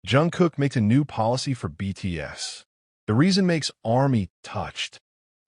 Jungkook makes a new policy for BTS. The reason makes ARMY touched.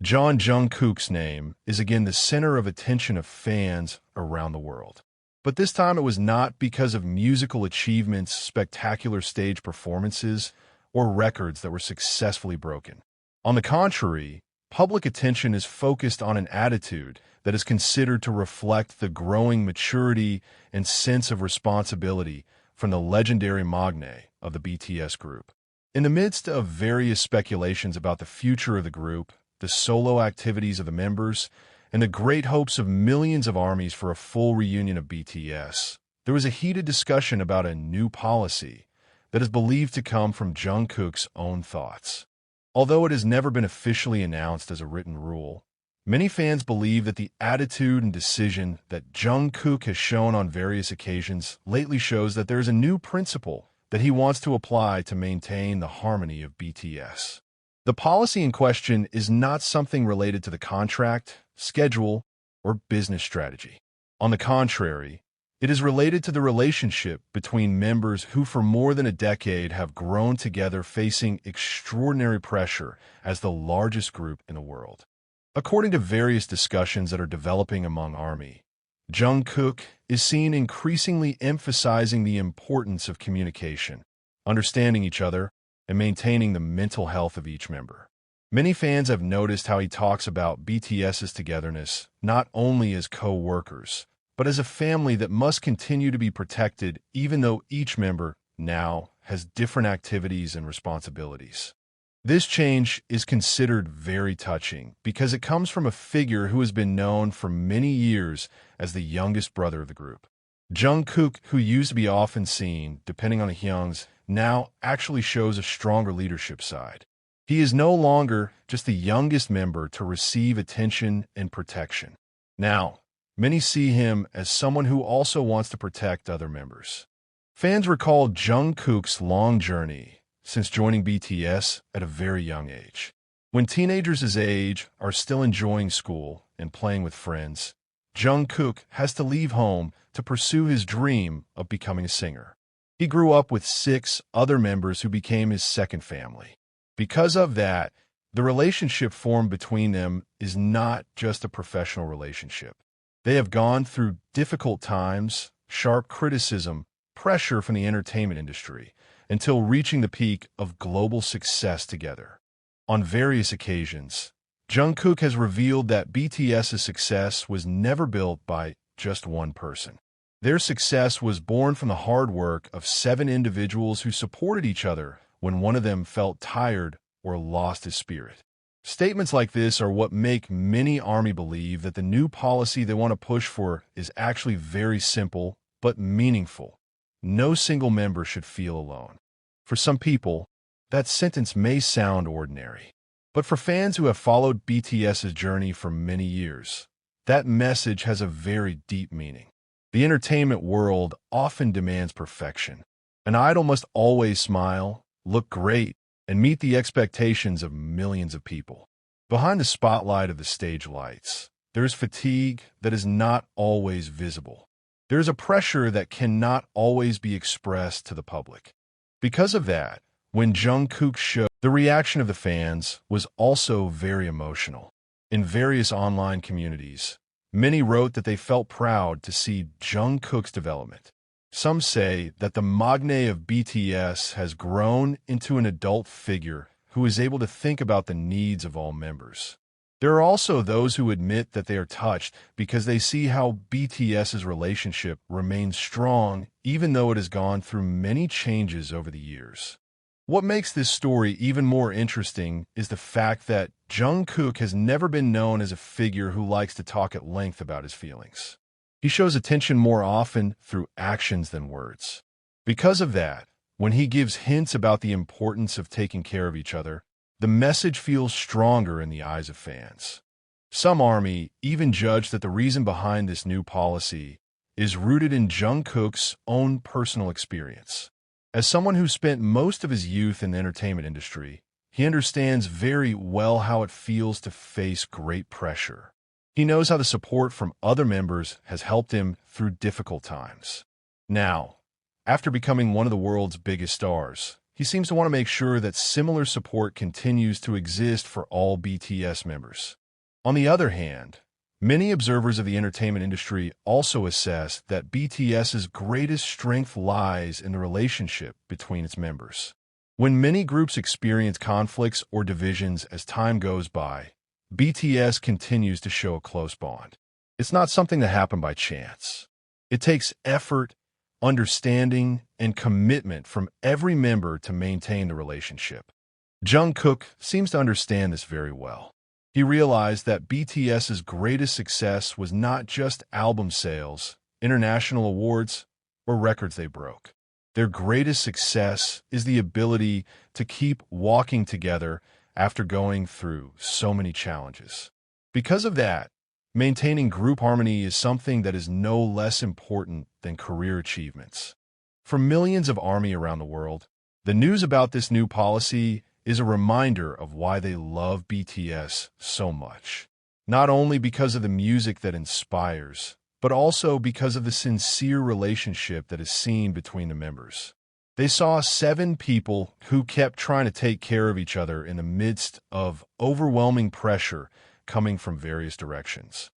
Jungkook's name is again the center of attention of fans around the world. But this time it was not because of musical achievements, spectacular stage performances, or records that were successfully broken. On the contrary, public attention is focused on an attitude that is considered to reflect the growing maturity and sense of responsibility from the legendary magne of the BTS group. In the midst of various speculations about the future of the group, the solo activities of the members, and the great hopes of millions of armies for a full reunion of BTS, there was a heated discussion about a new policy that is believed to come from Jungkook's own thoughts. Although it has never been officially announced as a written rule, many fans believe that the attitude and decision that Jungkook has shown on various occasions lately shows that there is a new principle that he wants to apply to maintain the harmony of BTS. The policy in question is not something related to the contract, schedule, or business strategy. On the contrary, it is related to the relationship between members who for more than a decade have grown together facing extraordinary pressure as the largest group in the world. According to various discussions that are developing among ARMY, Jungkook is seen increasingly emphasizing the importance of communication, understanding each other, and maintaining the mental health of each member. Many fans have noticed how he talks about BTS's togetherness not only as co-workers, but as a family that must continue to be protected even though each member now has different activities and responsibilities. This change is considered very touching because it comes from a figure who has been known for many years as the youngest brother of the group. Jungkook, who used to be often seen, depending on the hyungs, now actually shows a stronger leadership side. He is no longer just the youngest member to receive attention and protection. Now, many see him as someone who also wants to protect other members. Fans recall Jungkook's long journey since joining BTS at a very young age. When teenagers his age are still enjoying school and playing with friends, Jungkook has to leave home to pursue his dream of becoming a singer. He grew up with 6 other members who became his second family. Because of that, the relationship formed between them is not just a professional relationship. They have gone through difficult times, sharp criticism, pressure from the entertainment industry, until reaching the peak of global success together. On various occasions, Jungkook has revealed that BTS's success was never built by just one person. Their success was born from the hard work of 7 individuals who supported each other when one of them felt tired or lost his spirit. Statements like this are what make many ARMY believe that the new policy they want to push for is actually very simple but meaningful. No single member should feel alone. For some people, that sentence may sound ordinary. But for fans who have followed BTS's journey for many years, that message has a very deep meaning. The entertainment world often demands perfection. An idol must always smile, look great, and meet the expectations of millions of people. Behind the spotlight of the stage lights, there is fatigue that is not always visible. There is a pressure that cannot always be expressed to the public. Because of that, when Jungkook showed, the reaction of the fans was also very emotional. In various online communities, many wrote that they felt proud to see Jungkook's development. Some say that the magne of BTS has grown into an adult figure who is able to think about the needs of all members. There are also those who admit that they are touched because they see how BTS's relationship remains strong even though it has gone through many changes over the years. What makes this story even more interesting is the fact that Jungkook has never been known as a figure who likes to talk at length about his feelings. He shows attention more often through actions than words. Because of that, when he gives hints about the importance of taking care of each other, the message feels stronger in the eyes of fans. Some ARMY even judge that the reason behind this new policy is rooted in Jungkook's own personal experience. As someone who spent most of his youth in the entertainment industry, he understands very well how it feels to face great pressure. He knows how the support from other members has helped him through difficult times. Now, After becoming one of the world's biggest stars, he seems to want to make sure that similar support continues to exist for all BTS members. On the other hand, many observers of the entertainment industry also assess that BTS's greatest strength lies in the relationship between its members. When many groups experience conflicts or divisions as time goes by, BTS continues to show a close bond. It's not something that happened by chance. It takes effort, understanding, and commitment from every member to maintain the relationship. Jungkook seems to understand this very well. He realized that BTS's greatest success was not just album sales, international awards, or records they broke. Their greatest success is the ability to keep walking together after going through so many challenges. Because of that, maintaining group harmony is something that is no less important than career achievements. For millions of ARMY around the world, the news about this new policy is a reminder of why they love BTS so much. Not only because of the music that inspires, but also because of the sincere relationship that is seen between the members. They saw 7 people who kept trying to take care of each other in the midst of overwhelming pressure coming from various directions.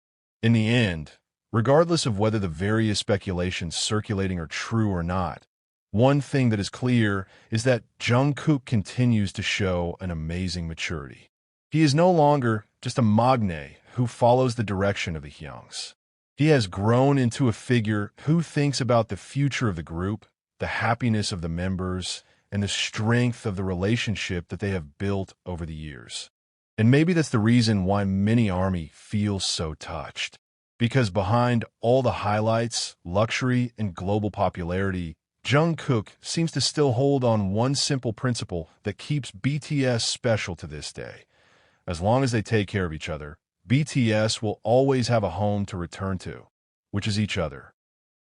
In the end, regardless of whether the various speculations circulating are true or not, one thing that is clear is that Jungkook continues to show an amazing maturity. He is no longer just a magne who follows the direction of the Hyungs. He has grown into a figure who thinks about the future of the group, the happiness of the members, and the strength of the relationship that they have built over the years. And maybe that's the reason why many ARMY feel so touched. Because behind all the highlights, luxury, and global popularity, Jungkook seems to still hold on one simple principle that keeps BTS special to this day. As long as they take care of each other, BTS will always have a home to return to, which is each other.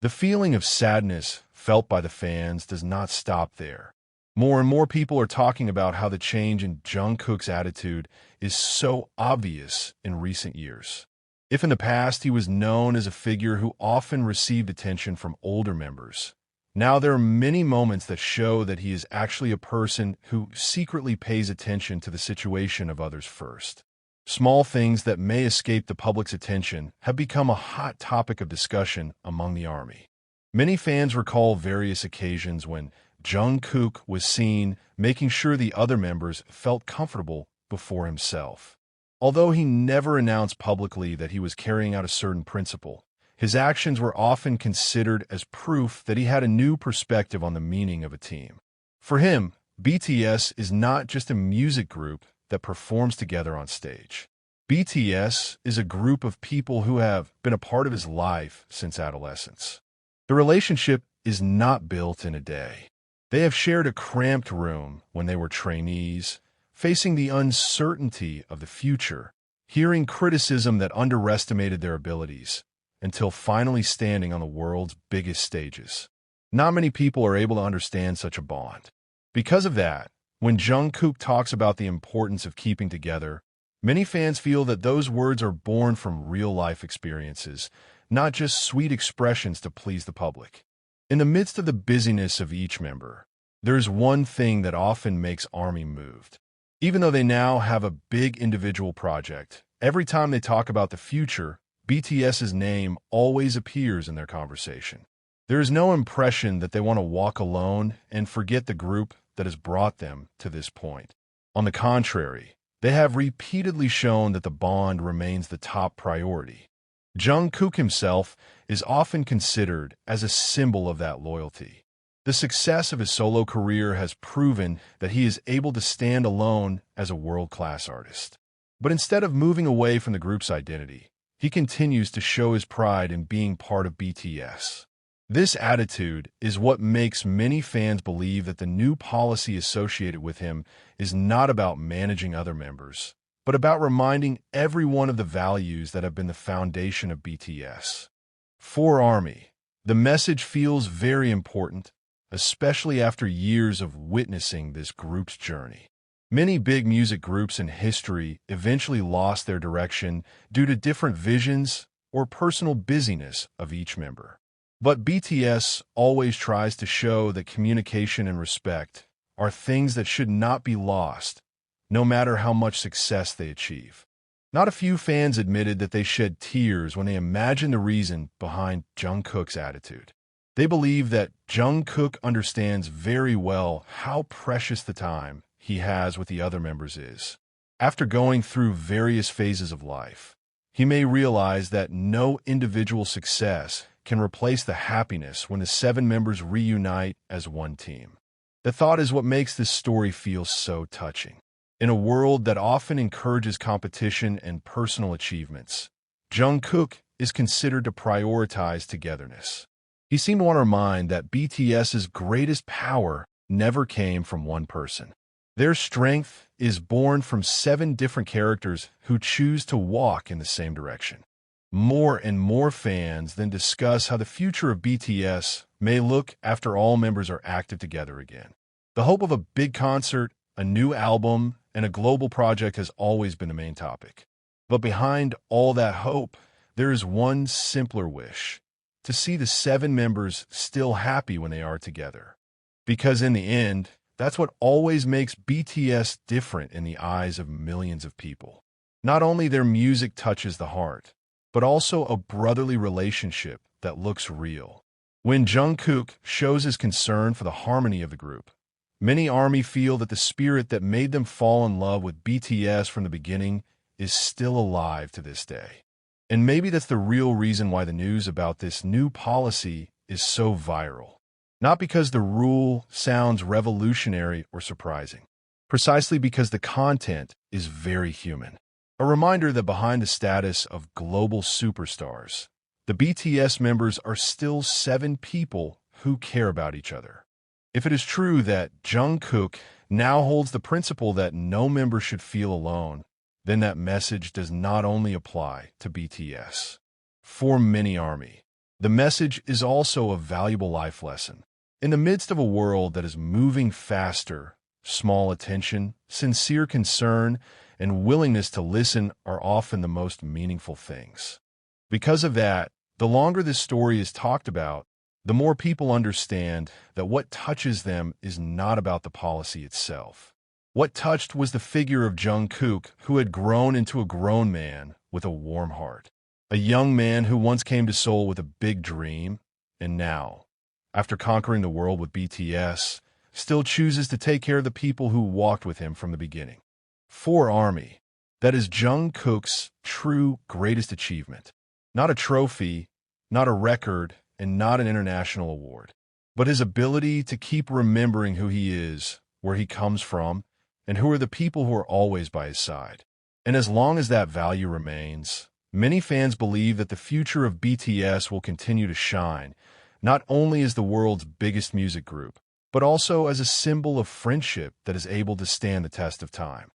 The feeling of sadness felt by the fans does not stop there. More and more people are talking about how the change in Jungkook's attitude is so obvious in recent years. If in the past he was known as a figure who often received attention from older members, now there are many moments that show that he is actually a person who secretly pays attention to the situation of others first. Small things that may escape the public's attention have become a hot topic of discussion among the ARMY. Many fans recall various occasions when Jungkook was seen making sure the other members felt comfortable before himself. Although he never announced publicly that he was carrying out a certain principle, his actions were often considered as proof that he had a new perspective on the meaning of a team. For him, BTS is not just a music group that performs together on stage. BTS is a group of people who have been a part of his life since adolescence. The relationship is not built in a day. They have shared a cramped room when they were trainees, facing the uncertainty of the future, hearing criticism that underestimated their abilities, until finally standing on the world's biggest stages. Not many people are able to understand such a bond. Because of that, when Jungkook talks about the importance of keeping together, many fans feel that those words are born from real-life experiences, not just sweet expressions to please the public. In the midst of the busyness of each member, there's one thing that often makes ARMY moved. Even though they now have a big individual project, every time they talk about the future, BTS's name always appears in their conversation. There is no impression that they want to walk alone and forget the group that has brought them to this point. On the contrary, they have repeatedly shown that the bond remains the top priority. Jungkook himself is often considered as a symbol of that loyalty. The success of his solo career has proven that he is able to stand alone as a world-class artist. But instead of moving away from the group's identity, he continues to show his pride in being part of BTS. This attitude is what makes many fans believe that the new policy associated with him is not about managing other members, but about reminding everyone of the values that have been the foundation of BTS. For ARMY, the message feels very important, especially after years of witnessing this group's journey. Many big music groups in history eventually lost their direction due to different visions or personal busyness of each member. But BTS always tries to show that communication and respect are things that should not be lost, no matter how much success they achieve. Not a few fans admitted that they shed tears when they imagined the reason behind Jungkook's attitude. They believe that Jungkook understands very well how precious the time he has with the other members is. After going through various phases of life, he may realize that no individual success can replace the happiness when the 7 members reunite as one team. The thought is what makes this story feel so touching. In a world that often encourages competition and personal achievements, Jungkook is considered to prioritize togetherness. He seemed to want to remind that BTS's greatest power never came from one person. Their strength is born from 7 different characters who choose to walk in the same direction. More and more fans then discuss how the future of BTS may look after all members are active together again. The hope of a big concert, a new album, and a global project has always been the main topic. But behind all that hope, there is one simpler wish: to see the 7 members still happy when they are together. Because in the end, that's what always makes BTS different in the eyes of millions of people. Not only their music touches the heart, but also a brotherly relationship that looks real. When Jungkook shows his concern for the harmony of the group, many ARMY feel that the spirit that made them fall in love with BTS from the beginning is still alive to this day. And maybe that's the real reason why the news about this new policy is so viral. Not because the rule sounds revolutionary or surprising, precisely because the content is very human. A reminder that behind the status of global superstars, the BTS members are still 7 people who care about each other. If it is true that Jungkook now holds the principle that no member should feel alone, then that message does not only apply to BTS. For many ARMY, the message is also a valuable life lesson. In the midst of a world that is moving faster, small attention, sincere concern, and willingness to listen are often the most meaningful things. Because of that, the longer this story is talked about, the more people understand that what touches them is not about the policy itself. What touched was the figure of Jungkook, who had grown into a grown man with a warm heart. A young man who once came to Seoul with a big dream, and now, after conquering the world with BTS, still chooses to take care of the people who walked with him from the beginning. For ARMY, that is Jungkook's true greatest achievement. Not a trophy, not a record, and not an international award, but his ability to keep remembering who he is, where he comes from, and who are the people who are always by his side. And as long as that value remains, many fans believe that the future of BTS will continue to shine, not only as the world's biggest music group, but also as a symbol of friendship that is able to stand the test of time.